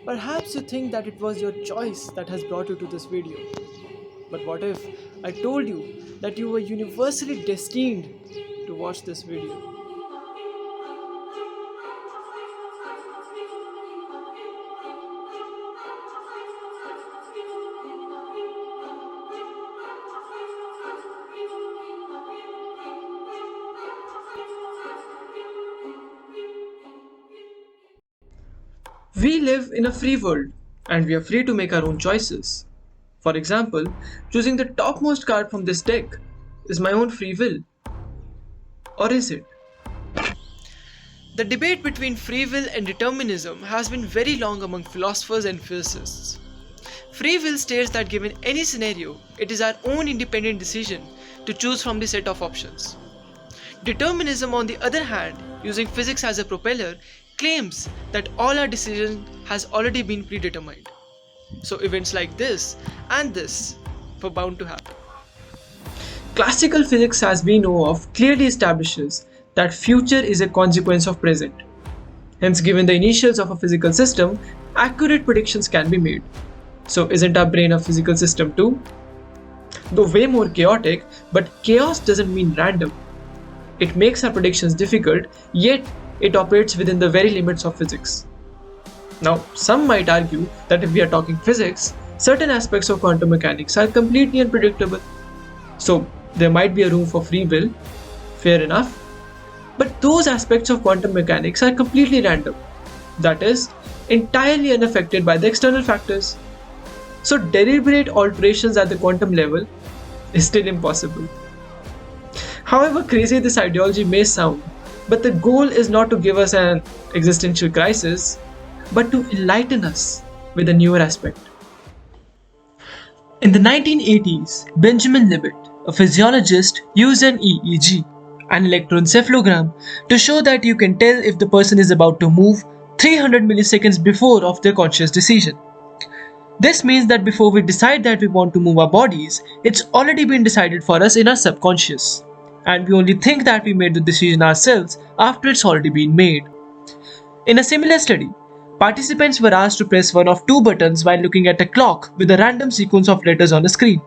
Perhaps you think that it was your choice that has brought you to this video. But what if I told you that you were universally destined to watch this video? We live in a free world and we are free to make our own choices. For example, choosing the topmost card from this deck is my own free will. Or is it? The debate between free will and determinism has been very long among philosophers and physicists. Free will states that given any scenario, it is our own independent decision to choose from the set of options. Determinism, on the other hand, using physics as a propeller, claims that all our decision has already been predetermined. So events like this and this were bound to happen. Classical physics, as we know of, clearly establishes that future is a consequence of present. Hence, given the initials of a physical system, accurate predictions can be made. So isn't our brain a physical system too? Though way more chaotic, but chaos doesn't mean random. It makes our predictions difficult, yet it operates within the very limits of physics. Now, some might argue that if we are talking physics, certain aspects of quantum mechanics are completely unpredictable. So, there might be a room for free will, fair enough. But those aspects of quantum mechanics are completely random, that is, entirely unaffected by the external factors. So, deliberate alterations at the quantum level is still impossible. However crazy this ideology may sound, but the goal is not to give us an existential crisis, but to enlighten us with a newer aspect. In the 1980s, Benjamin Libet, a physiologist, used an EEG, an electroencephalogram, to show that you can tell if the person is about to move 300 milliseconds before of their conscious decision. This means that before we decide that we want to move our bodies, it's already been decided for us in our subconscious. And we only think that we made the decision ourselves after it's already been made. In a similar study, participants were asked to press one of two buttons while looking at a clock with a random sequence of letters on a screen.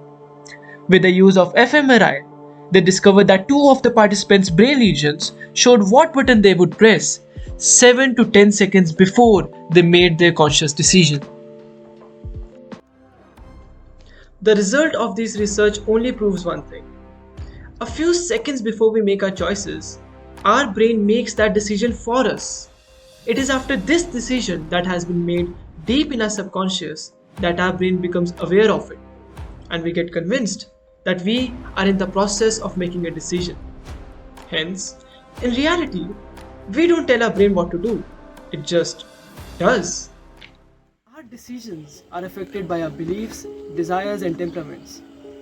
With the use of fMRI, they discovered that two of the participants' brain regions showed what button they would press 7 to 10 seconds before they made their conscious decision. The result of this research only proves one thing. A few seconds before we make our choices, our brain makes that decision for us. It is after this decision that has been made deep in our subconscious that our brain becomes aware of it, and we get convinced that we are in the process of making a decision. Hence, in reality, we don't tell our brain what to do, it just does. Our decisions are affected by our beliefs, desires, and temperaments,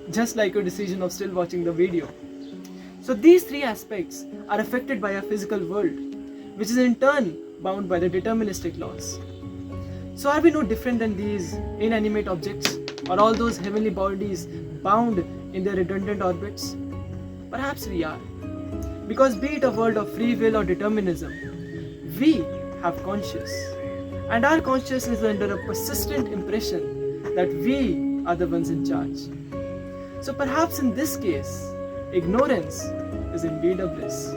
just like your decision of still watching the video. So these three aspects are affected by our physical world, which is in turn bound by the deterministic laws. So are we no different than these inanimate objects or all those heavenly bodies bound in their redundant orbits? Perhaps we are. Because be it a world of free will or determinism, we have conscious. And our consciousness is under a persistent impression that we are the ones in charge. So perhaps in this case, ignorance is indeed a bliss.